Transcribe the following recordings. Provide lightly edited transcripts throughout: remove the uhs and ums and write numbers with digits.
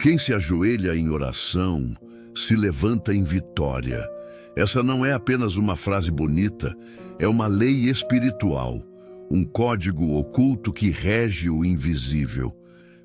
Quem se ajoelha em oração se levanta em vitória. Essa não é apenas uma frase bonita, é uma lei espiritual, um código oculto que rege o invisível.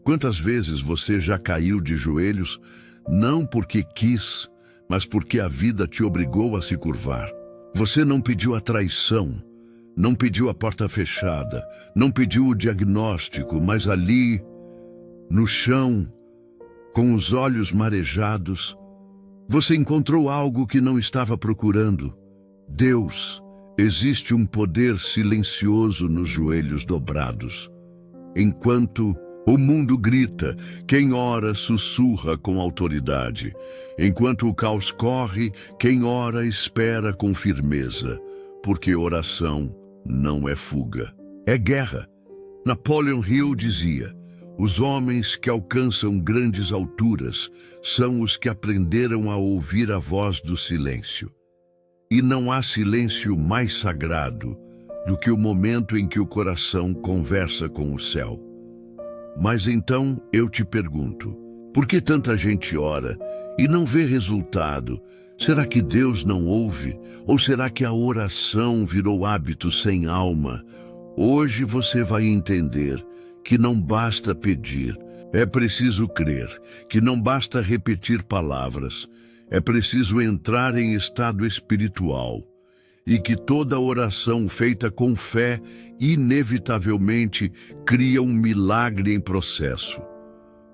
Quantas vezes você já caiu de joelhos, não porque quis, mas porque a vida te obrigou a se curvar? Você não pediu a traição, não pediu a porta fechada, não pediu o diagnóstico, mas ali, no chão, com os olhos marejados, você encontrou algo que não estava procurando. Deus. Existe um poder silencioso nos joelhos dobrados. Enquanto o mundo grita, quem ora sussurra com autoridade. Enquanto o caos corre, quem ora espera com firmeza. Porque oração não é fuga, é guerra. Napoleon Hill dizia: os homens que alcançam grandes alturas são os que aprenderam a ouvir a voz do silêncio. E não há silêncio mais sagrado do que o momento em que o coração conversa com o céu. Mas então eu te pergunto, por que tanta gente ora e não vê resultado? Será que Deus não ouve? Ou será que a oração virou hábito sem alma? Hoje você vai entender que não basta pedir, é preciso crer, que não basta repetir palavras, é preciso entrar em estado espiritual, e que toda oração feita com fé, inevitavelmente, cria um milagre em processo.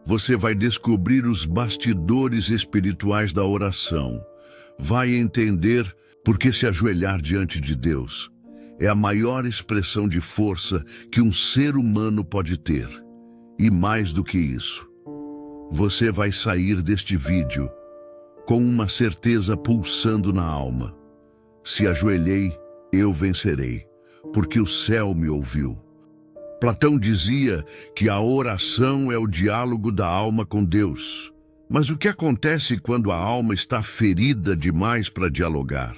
Você vai descobrir os bastidores espirituais da oração, vai entender por que se ajoelhar diante de Deus é a maior expressão de força que um ser humano pode ter. E mais do que isso, você vai sair deste vídeo com uma certeza pulsando na alma. Se ajoelhei, eu vencerei, porque o céu me ouviu. Platão dizia que a oração é o diálogo da alma com Deus. Mas o que acontece quando a alma está ferida demais para dialogar?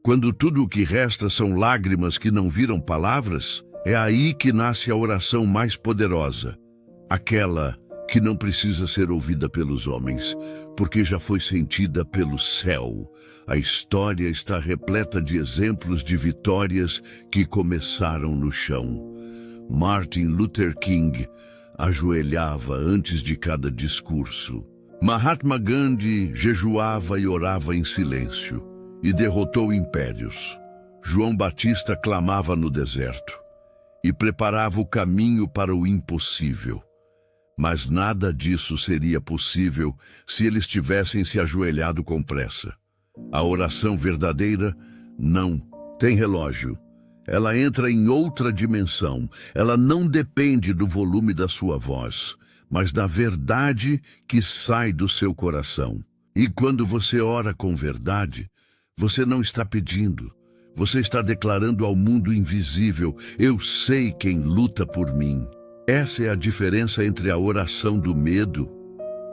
Quando tudo o que resta são lágrimas que não viram palavras? É aí que nasce a oração mais poderosa, aquela que não precisa ser ouvida pelos homens, porque já foi sentida pelo céu. A história está repleta de exemplos de vitórias que começaram no chão. Martin Luther King ajoelhava antes de cada discurso. Mahatma Gandhi jejuava e orava em silêncio e derrotou impérios. João Batista clamava no deserto e preparava o caminho para o impossível. Mas nada disso seria possível se eles tivessem se ajoelhado com pressa. A oração verdadeira não tem relógio. Ela entra em outra dimensão. Ela não depende do volume da sua voz, mas da verdade que sai do seu coração. E quando você ora com verdade, você não está pedindo. Você está declarando ao mundo invisível: eu sei quem luta por mim. Essa é a diferença entre a oração do medo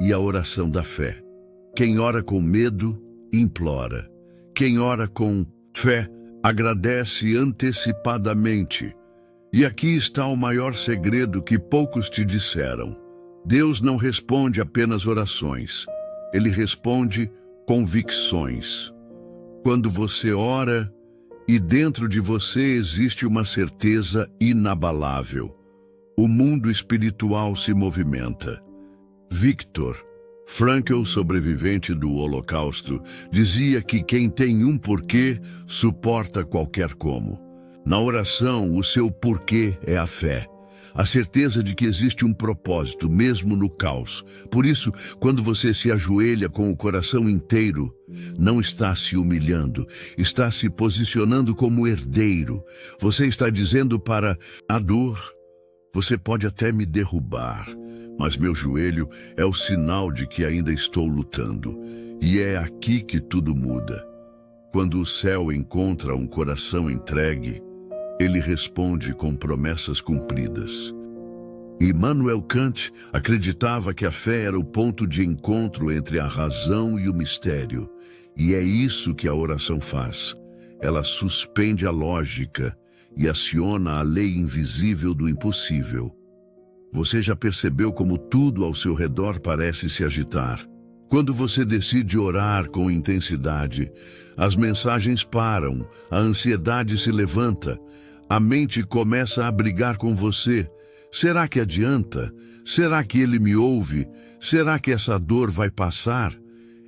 e a oração da fé. Quem ora com medo, implora. Quem ora com fé, agradece antecipadamente. E aqui está o maior segredo que poucos te disseram. Deus não responde apenas orações. Ele responde convicções. Quando você ora, e dentro de você existe uma certeza inabalável, o mundo espiritual se movimenta. Viktor Frankl, sobrevivente do Holocausto, dizia que quem tem um porquê suporta qualquer como. Na oração, o seu porquê é a fé. A certeza de que existe um propósito, mesmo no caos. Por isso, quando você se ajoelha com o coração inteiro, não está se humilhando, está se posicionando como herdeiro. Você está dizendo para a dor: você pode até me derrubar, mas meu joelho é o sinal de que ainda estou lutando. E é aqui que tudo muda. Quando o céu encontra um coração entregue, ele responde com promessas cumpridas. Immanuel Kant acreditava que a fé era o ponto de encontro entre a razão e o mistério. E é isso que a oração faz. Ela suspende a lógica e aciona a lei invisível do impossível. Você já percebeu como tudo ao seu redor parece se agitar? Quando você decide orar com intensidade, as mensagens param, a ansiedade se levanta, a mente começa a brigar com você. Será que adianta? Será que ele me ouve? Será que essa dor vai passar?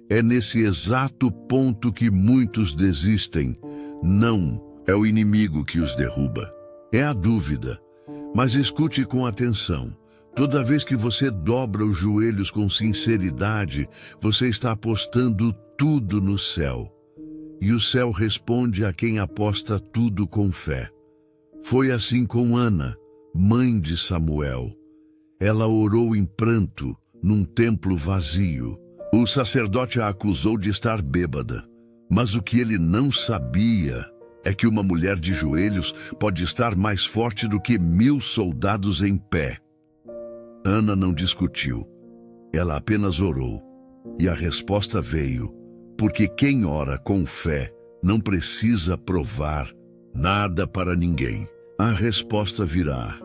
É nesse exato ponto que muitos desistem. Não é o inimigo que os derruba, é a dúvida. Mas escute com atenção. Toda vez que você dobra os joelhos com sinceridade, você está apostando tudo no céu. E o céu responde a quem aposta tudo com fé. Foi assim com Ana, mãe de Samuel. Ela orou em pranto, num templo vazio. O sacerdote a acusou de estar bêbada. Mas o que ele não sabia é que uma mulher de joelhos pode estar mais forte do que 1000 soldados em pé. Ana não discutiu. Ela apenas orou. E a resposta veio, porque quem ora com fé não precisa provar nada para ninguém. A resposta virá,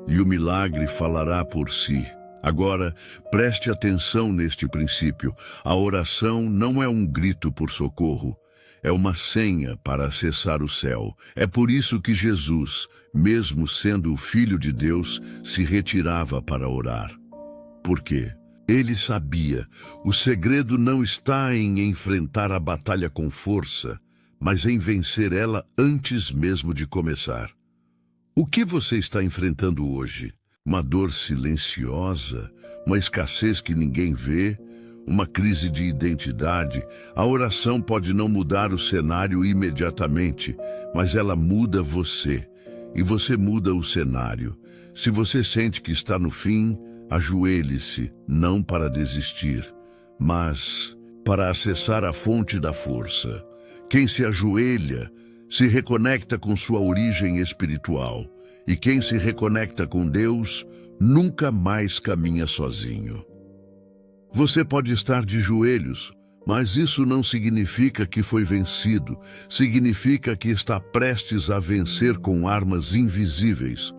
e o milagre falará por si. Agora, preste atenção neste princípio. A oração não é um grito por socorro, é uma senha para acessar o céu. É por isso que Jesus, mesmo sendo o Filho de Deus, se retirava para orar. Por quê? Ele sabia, o segredo não está em enfrentar a batalha com força, mas em vencer ela antes mesmo de começar. O que você está enfrentando hoje? Uma dor silenciosa, uma escassez que ninguém vê, uma crise de identidade? A oração pode não mudar o cenário imediatamente, mas ela muda você, e você muda o cenário. Se você sente que está no fim, ajoelhe-se, não para desistir, mas para acessar a fonte da força. Quem se ajoelha se reconecta com sua origem espiritual, e quem se reconecta com Deus nunca mais caminha sozinho. Você pode estar de joelhos, mas isso não significa que foi vencido. Significa que está prestes a vencer com armas invisíveis.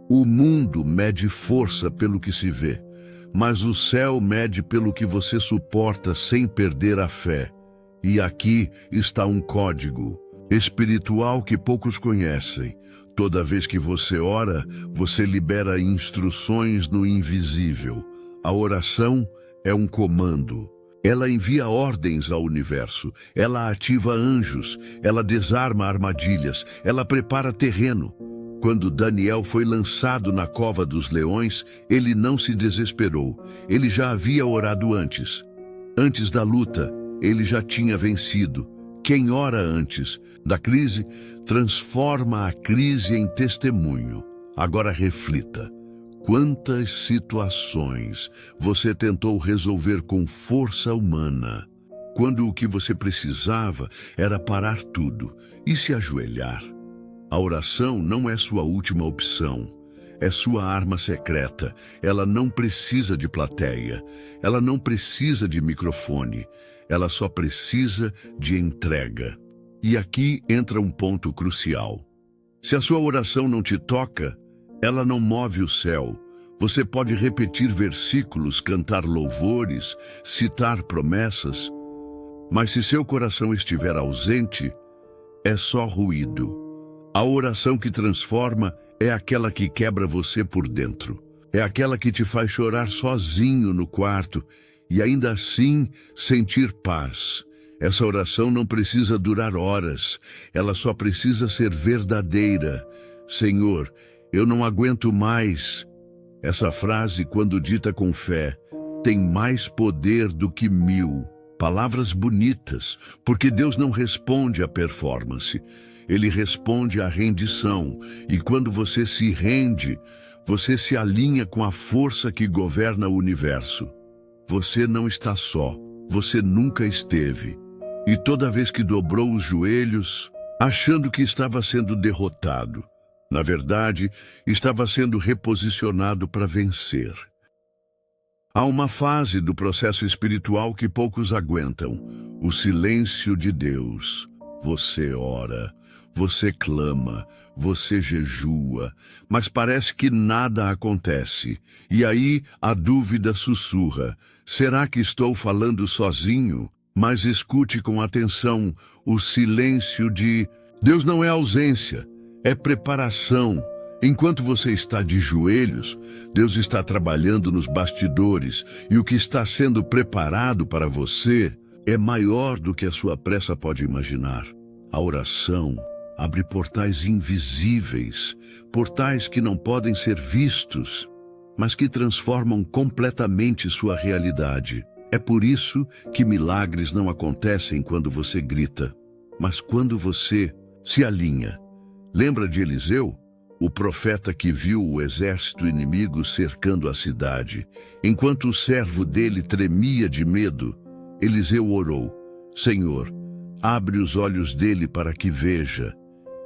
O mundo mede força pelo que se vê, mas o céu mede pelo que você suporta sem perder a fé. E aqui está um código espiritual que poucos conhecem. Toda vez que você ora, você libera instruções no invisível. A oração é um comando. Ela envia ordens ao universo, ela ativa anjos, ela desarma armadilhas, ela prepara terreno. Quando Daniel foi lançado na cova dos leões, ele não se desesperou. Ele já havia orado antes. Antes da luta, ele já tinha vencido. Quem ora antes da crise, transforma a crise em testemunho. Agora reflita. Quantas situações você tentou resolver com força humana, quando o que você precisava era parar tudo e se ajoelhar? A oração não é sua última opção, é sua arma secreta. Ela não precisa de plateia, ela não precisa de microfone, ela só precisa de entrega. E aqui entra um ponto crucial. Se a sua oração não te toca, ela não move o céu. Você pode repetir versículos, cantar louvores, citar promessas, mas se seu coração estiver ausente, é só ruído. A oração que transforma é aquela que quebra você por dentro. É aquela que te faz chorar sozinho no quarto e ainda assim sentir paz. Essa oração não precisa durar horas, ela só precisa ser verdadeira. Senhor, eu não aguento mais. Essa frase, quando dita com fé, tem mais poder do que 1000 palavras bonitas, porque Deus não responde à performance, Ele responde à rendição. E quando você se rende, você se alinha com a força que governa o universo. Você não está só, você nunca esteve. E toda vez que dobrou os joelhos, achando que estava sendo derrotado, na verdade, estava sendo reposicionado para vencer. Há uma fase do processo espiritual que poucos aguentam: o silêncio de Deus. Você ora, Você clama, você jejua, mas parece que nada acontece. E aí a dúvida sussurra: será que estou falando sozinho? Mas escute com atenção o silêncio de Deus não é ausência, é preparação. Enquanto você está de joelhos, Deus está trabalhando nos bastidores, e o que está sendo preparado para você é maior do que a sua pressa pode imaginar. A oração abre portais invisíveis, portais que não podem ser vistos, mas que transformam completamente sua realidade. É por isso que milagres não acontecem quando você grita, mas quando você se alinha. Lembra de Eliseu? O profeta que viu o exército inimigo cercando a cidade. Enquanto o servo dele tremia de medo, Eliseu orou: Senhor, abre os olhos dele para que veja.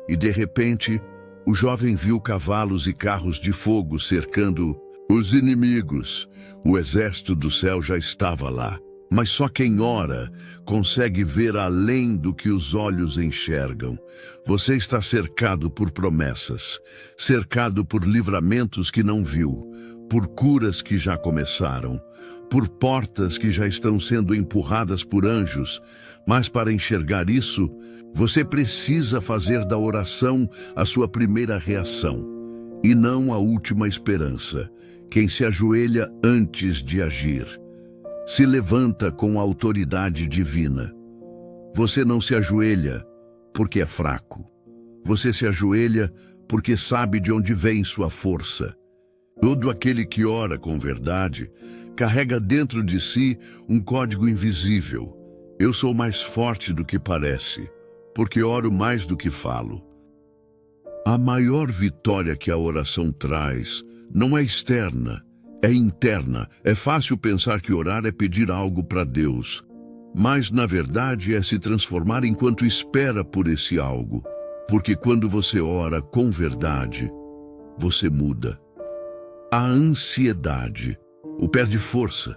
E de repente, o jovem viu cavalos e carros de fogo cercando os inimigos. O exército do céu já estava lá. Mas só quem ora consegue ver além do que os olhos enxergam. Você está cercado por promessas, cercado por livramentos que não viu, por curas que já começaram, por portas que já estão sendo empurradas por anjos. Mas para enxergar isso, você precisa fazer da oração a sua primeira reação, e não a última esperança. Quem se ajoelha antes de agir se levanta com a autoridade divina. Você não se ajoelha porque é fraco. Você se ajoelha porque sabe de onde vem sua força. Todo aquele que ora com verdade carrega dentro de si um código invisível. Eu sou mais forte do que parece, porque oro mais do que falo. A maior vitória que a oração traz não é externa, é interna. É fácil pensar que orar é pedir algo para Deus, mas na verdade é se transformar enquanto espera por esse algo. Porque quando você ora com verdade, você muda. A ansiedade o perde força.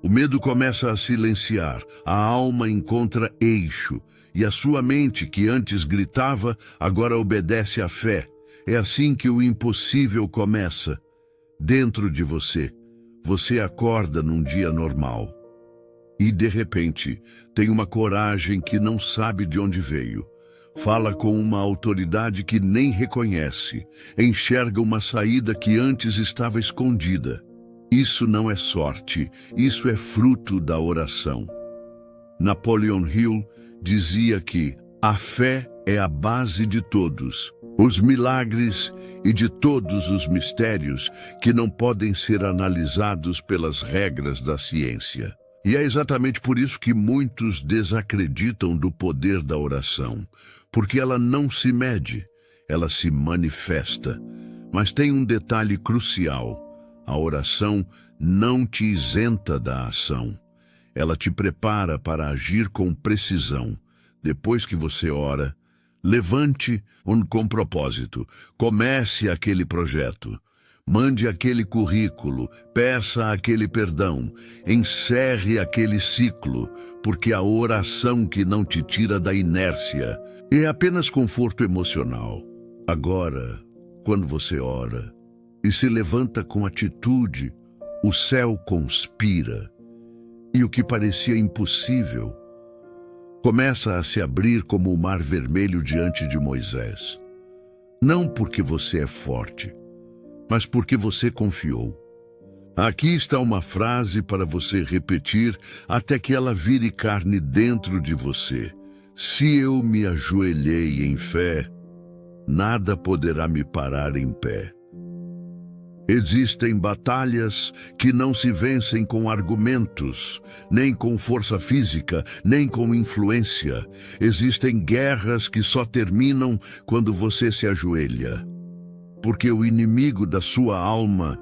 O medo começa a silenciar, a alma encontra eixo, e a sua mente, que antes gritava, agora obedece à fé. É assim que o impossível começa. Dentro de você, você acorda num dia normal. E, de repente, tem uma coragem que não sabe de onde veio. Fala com uma autoridade que nem reconhece. Enxerga uma saída que antes estava escondida. Isso não é sorte, isso é fruto da oração. Napoleon Hill dizia que a fé é a base de todos os milagres e de todos os mistérios que não podem ser analisados pelas regras da ciência. E é exatamente por isso que muitos desacreditam do poder da oração, porque ela não se mede, ela se manifesta. Mas tem um detalhe crucial: a oração não te isenta da ação. Ela te prepara para agir com precisão. Depois que você ora, levante com propósito, comece aquele projeto, mande aquele currículo, peça aquele perdão, encerre aquele ciclo, porque a oração que não te tira da inércia é apenas conforto emocional. Agora, quando você ora e se levanta com atitude, o céu conspira, e o que parecia impossível começa a se abrir como o mar vermelho diante de Moisés. Não porque você é forte, mas porque você confiou. Aqui está uma frase para você repetir até que ela vire carne dentro de você. Se eu me ajoelhei em fé, nada poderá me parar em pé. Existem batalhas que não se vencem com argumentos, nem com força física, nem com influência. Existem guerras que só terminam quando você se ajoelha. Porque o inimigo da sua alma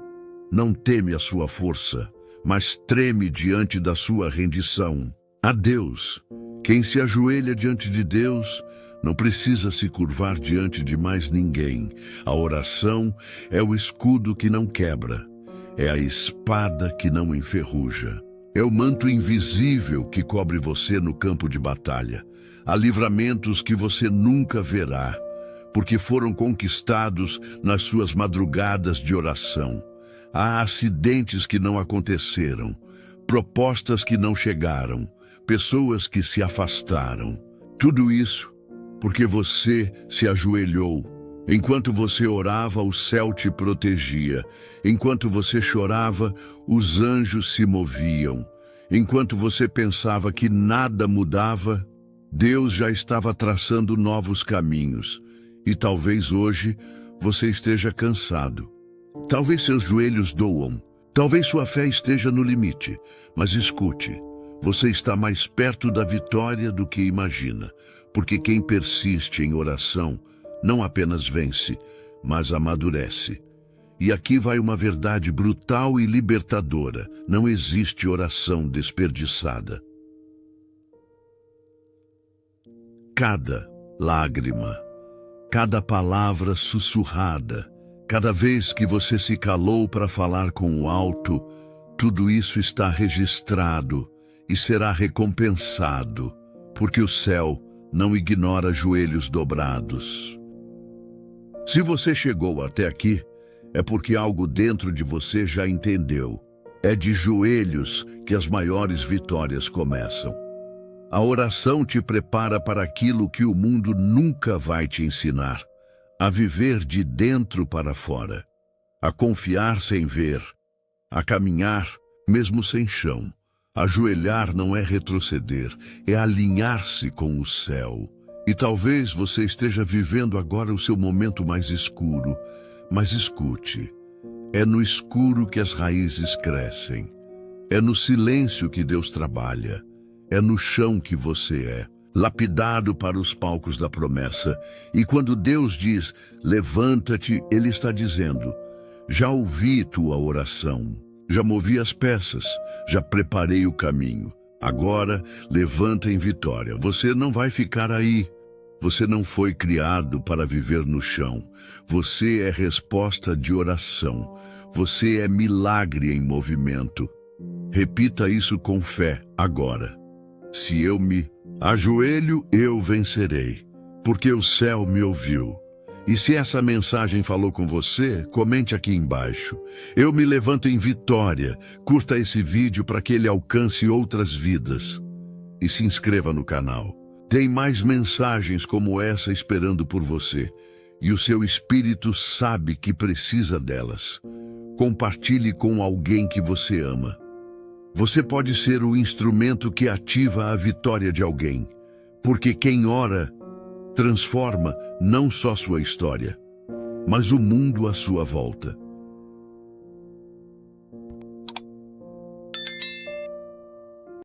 não teme a sua força, mas treme diante da sua rendição a Deus. Quem se ajoelha diante de Deus não precisa se curvar diante de mais ninguém. A oração é o escudo que não quebra, é a espada que não enferruja, É o manto invisível que cobre você no campo de batalha. Há livramentos que você nunca verá, porque foram conquistados nas suas madrugadas de oração. Há acidentes que não aconteceram, propostas que não chegaram, pessoas que se afastaram. Tudo isso porque você se ajoelhou. Enquanto você orava, o céu te protegia. Enquanto você chorava, os anjos se moviam. Enquanto você pensava que nada mudava, Deus já estava traçando novos caminhos. E talvez hoje você esteja cansado. Talvez seus joelhos doam. Talvez sua fé esteja no limite. Mas escute, você está mais perto da vitória do que imagina. Porque quem persiste em oração não apenas vence, mas amadurece. E aqui vai uma verdade brutal e libertadora. Não existe oração desperdiçada. Cada lágrima, cada palavra sussurrada, cada vez que você se calou para falar com o alto, tudo isso está registrado e será recompensado, porque o céu não ignora joelhos dobrados. Se você chegou até aqui, é porque algo dentro de você já entendeu. É de joelhos que as maiores vitórias começam. A oração te prepara para aquilo que o mundo nunca vai te ensinar: a viver de dentro para fora, a confiar sem ver, a caminhar mesmo sem chão. Ajoelhar não é retroceder, é alinhar-se com o céu. E talvez você esteja vivendo agora o seu momento mais escuro, mas escute, é no escuro que as raízes crescem, é no silêncio que Deus trabalha, é no chão que você é, lapidado para os palcos da promessa. E quando Deus diz, levanta-te, Ele está dizendo, já ouvi tua oração, já movi as peças, já preparei o caminho. Agora, levanta em vitória. Você não vai ficar aí. Você não foi criado para viver no chão. Você é resposta de oração. Você é milagre em movimento. Repita isso com fé agora. Se eu me ajoelho, eu vencerei, porque o céu me ouviu. E se essa mensagem falou com você, comente aqui embaixo. Eu me levanto em vitória. Curta esse vídeo para que ele alcance outras vidas. E se inscreva no canal. Tem mais mensagens como essa esperando por você. E o seu espírito sabe que precisa delas. Compartilhe com alguém que você ama. Você pode ser o instrumento que ativa a vitória de alguém. Porque quem ora transforma não só sua história, mas o mundo à sua volta.